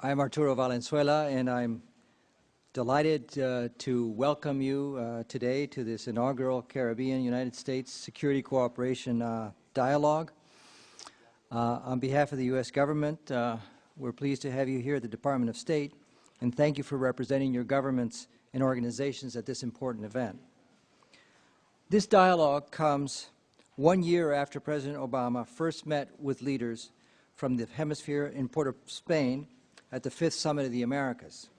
I'm Arturo Valenzuela, and I'm delighted to welcome you today to this inaugural Caribbean-United States Security Cooperation Dialogue. On behalf of the U.S. government, we're pleased to have you here at the Department of State, and thank you for representing your governments and organizations at this important event. This dialogue comes 1 year after President Obama first met with leaders from the hemisphere in Port of Spain at the 5th Summit of the Americas.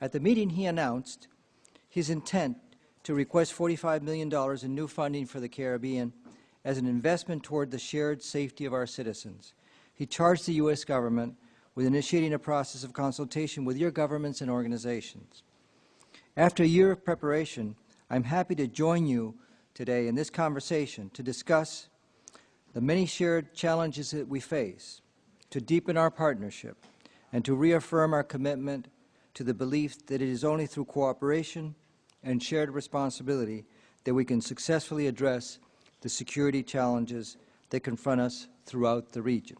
At the meeting, he announced his intent to request $45 million in new funding for the Caribbean as an investment toward the shared safety of our citizens. He charged the U.S. government with initiating a process of consultation with your governments and organizations. After a year of preparation, I'm happy to join you today in this conversation to discuss the many shared challenges that we face, to deepen our partnership, and to reaffirm our commitment to the belief that it is only through cooperation and shared responsibility that we can successfully address the security challenges that confront us throughout the region.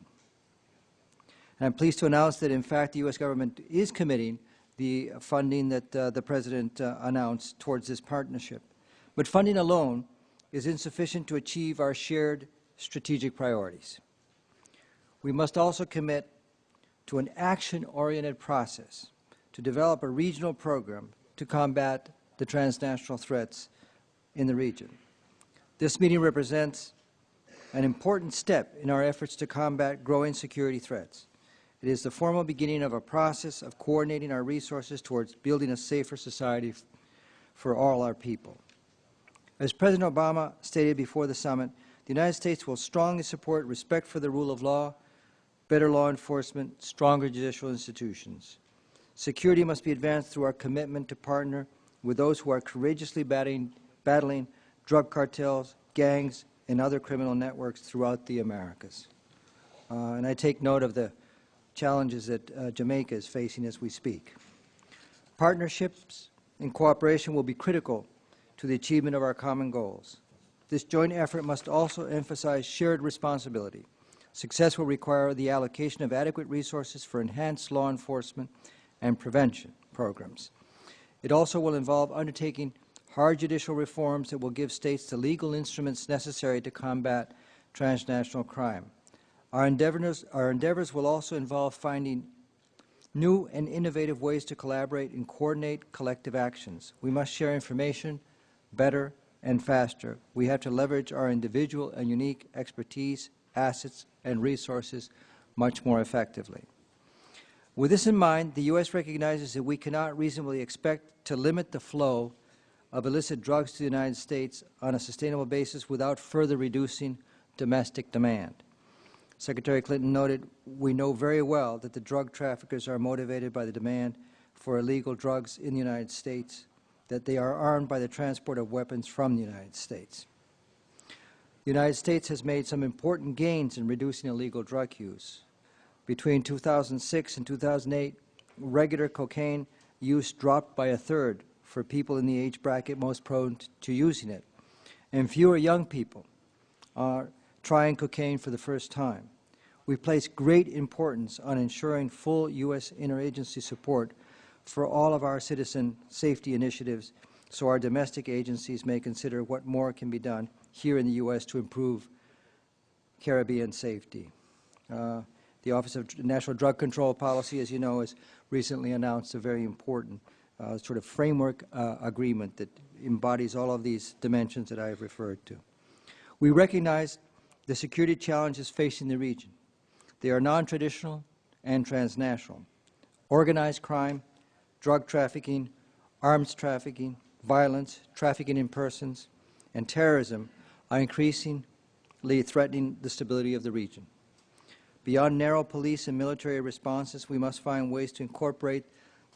And I'm pleased to announce that, in fact, the U.S. government is committing the funding that the President announced towards this partnership. But funding alone is insufficient to achieve our shared strategic priorities. We must also commit to an action-oriented process to develop a regional program to combat the transnational threats in the region. This meeting represents an important step in our efforts to combat growing security threats. It is the formal beginning of a process of coordinating our resources towards building a safer society for all our people. As President Obama stated before the summit, the United States will strongly support respect for the rule of law, better law enforcement, stronger judicial institutions. Security must be advanced through our commitment to partner with those who are courageously battling drug cartels, gangs, and other criminal networks throughout the Americas. And I take note of the challenges that Jamaica is facing as we speak. Partnerships and cooperation will be critical to the achievement of our common goals. This joint effort must also emphasize shared responsibility. Success will require the allocation of adequate resources for enhanced law enforcement and prevention programs. It also will involve undertaking hard judicial reforms that will give states the legal instruments necessary to combat transnational crime. Our endeavors will also involve finding new and innovative ways to collaborate and coordinate collective actions. We must share information better and faster. We have to leverage our individual and unique expertise, assets, and resources much more effectively. With this in mind, the U.S. recognizes that we cannot reasonably expect to limit the flow of illicit drugs to the United States on a sustainable basis without further reducing domestic demand. Secretary Clinton noted, "We know very well that the drug traffickers are motivated by the demand for illegal drugs in the United States, that they are armed by the transport of weapons from the United States." The United States has made some important gains in reducing illegal drug use. Between 2006 and 2008, regular cocaine use dropped by 1/3 for people in the age bracket most prone to using it, and fewer young people are trying cocaine for the first time. We place great importance on ensuring full U.S. interagency support for all of our citizen safety initiatives, so our domestic agencies may consider what more can be done here in the U.S. to improve Caribbean safety. The Office of National Drug Control Policy, as you know, has recently announced a very important sort of framework agreement that embodies all of these dimensions that I have referred to. We recognize the security challenges facing the region. They are non-traditional and transnational. Organized crime, drug trafficking, arms trafficking, violence, trafficking in persons, and terrorism are increasingly threatening the stability of the region. Beyond narrow police and military responses, we must find ways to incorporate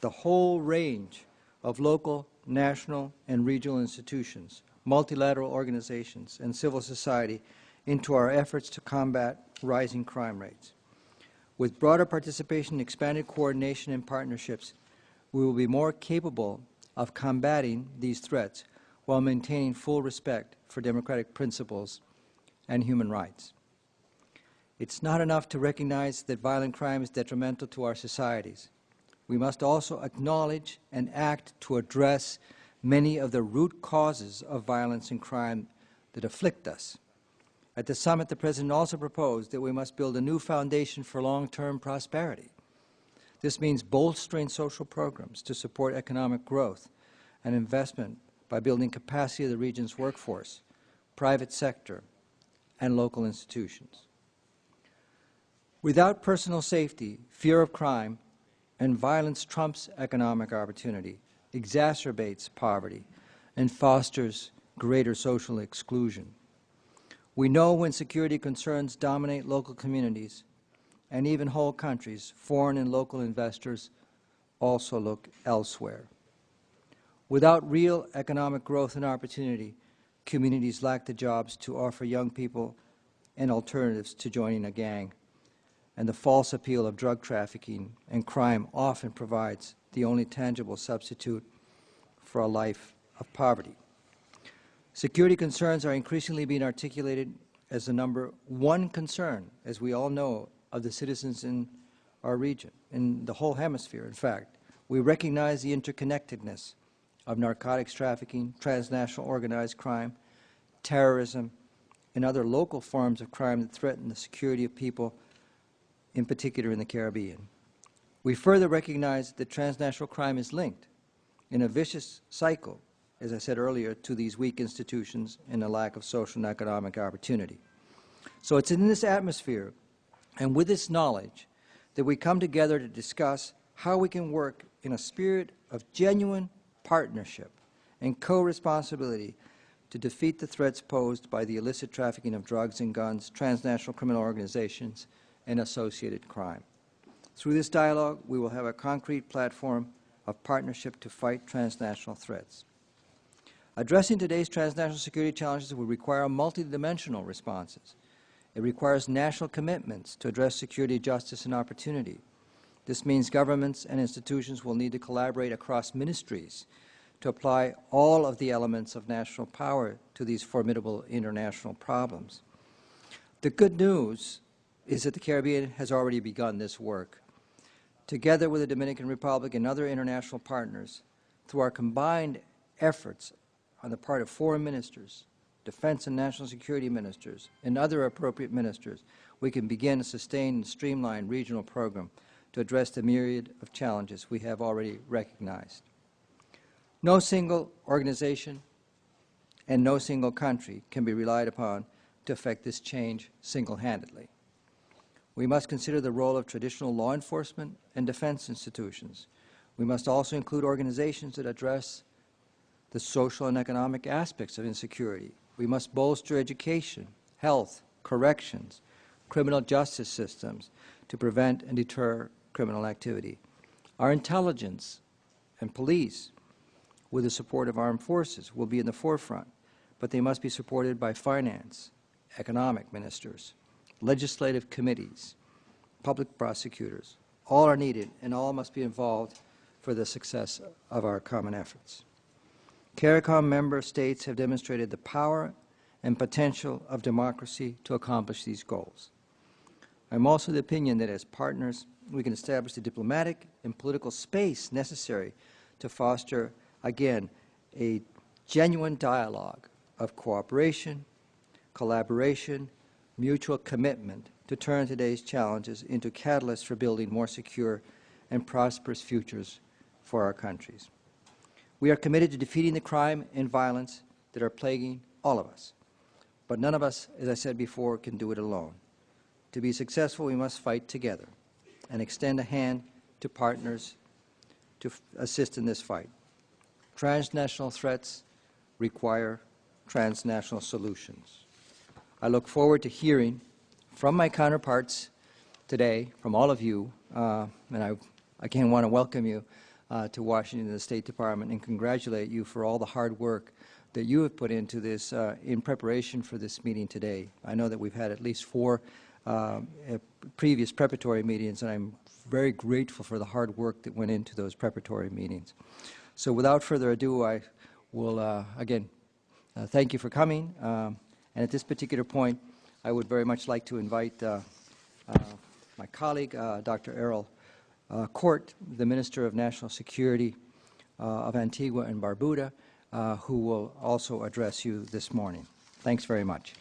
the whole range of local, national, and regional institutions, multilateral organizations, and civil society into our efforts to combat rising crime rates. With broader participation, expanded coordination, and partnerships, we will be more capable of combating these threats while maintaining full respect for democratic principles and human rights. It's not enough to recognize that violent crime is detrimental to our societies. We must also acknowledge and act to address many of the root causes of violence and crime that afflict us. At the summit, the President also proposed that we must build a new foundation for long-term prosperity. This means bolstering social programs to support economic growth and investment by building capacity of the region's workforce, private sector, and local institutions. Without personal safety, fear of crime and violence trumps economic opportunity, exacerbates poverty, and fosters greater social exclusion. We know when security concerns dominate local communities and even whole countries, foreign and local investors also look elsewhere. Without real economic growth and opportunity, communities lack the jobs to offer young people and alternatives to joining a gang. And the false appeal of drug trafficking and crime often provides the only tangible substitute for a life of poverty. Security concerns are increasingly being articulated as the number one concern, as we all know, of the citizens in our region, in the whole hemisphere, in fact. We recognize the interconnectedness of narcotics trafficking, transnational organized crime, terrorism, and other local forms of crime that threaten the security of people, in particular in the Caribbean. We further recognize that transnational crime is linked in a vicious cycle, as I said earlier, to these weak institutions and a lack of social and economic opportunity. So it's in this atmosphere and with this knowledge that we come together to discuss how we can work in a spirit of genuine partnership and co-responsibility to defeat the threats posed by the illicit trafficking of drugs and guns, transnational criminal organizations, and associated crime. Through this dialogue, we will have a concrete platform of partnership to fight transnational threats. Addressing today's transnational security challenges will require multidimensional responses. It requires national commitments to address security, justice, and opportunity. This means governments and institutions will need to collaborate across ministries to apply all of the elements of national power to these formidable international problems. The good news is that the Caribbean has already begun this work. Together with the Dominican Republic and other international partners, through our combined efforts on the part of foreign ministers, defense and national security ministers, and other appropriate ministers, we can begin a sustained and streamlined regional program to address the myriad of challenges we have already recognized. No single organization and no single country can be relied upon to effect this change single-handedly. We must consider the role of traditional law enforcement and defense institutions. We must also include organizations that address the social and economic aspects of insecurity. We must bolster education, health, corrections, criminal justice systems to prevent and deter criminal activity. Our intelligence and police, with the support of armed forces, will be in the forefront, but they must be supported by finance, economic ministers, legislative committees, public prosecutors. All are needed, and all must be involved for the success of our common efforts. CARICOM member states have demonstrated the power and potential of democracy to accomplish these goals. I'm also of the opinion that as partners, we can establish the diplomatic and political space necessary to foster, again, a genuine dialogue of cooperation, collaboration, mutual commitment to turn today's challenges into catalysts for building more secure and prosperous futures for our countries. We are committed to defeating the crime and violence that are plaguing all of us. But none of us, as I said before, can do it alone. To be successful, we must fight together and extend a hand to partners to assist in this fight. Transnational threats require transnational solutions. I look forward to hearing from my counterparts today, from all of you, and I again want to welcome you to Washington and the State Department and congratulate you for all the hard work that you have put into this in preparation for this meeting today. I know that we've had at least 4 previous preparatory meetings, and I'm very grateful for the hard work that went into those preparatory meetings. So without further ado, I will again thank you for coming. And at this particular point, I would very much like to invite my colleague, Dr. Errol Court, the Minister of National Security of Antigua and Barbuda, who will also address you this morning. Thanks very much.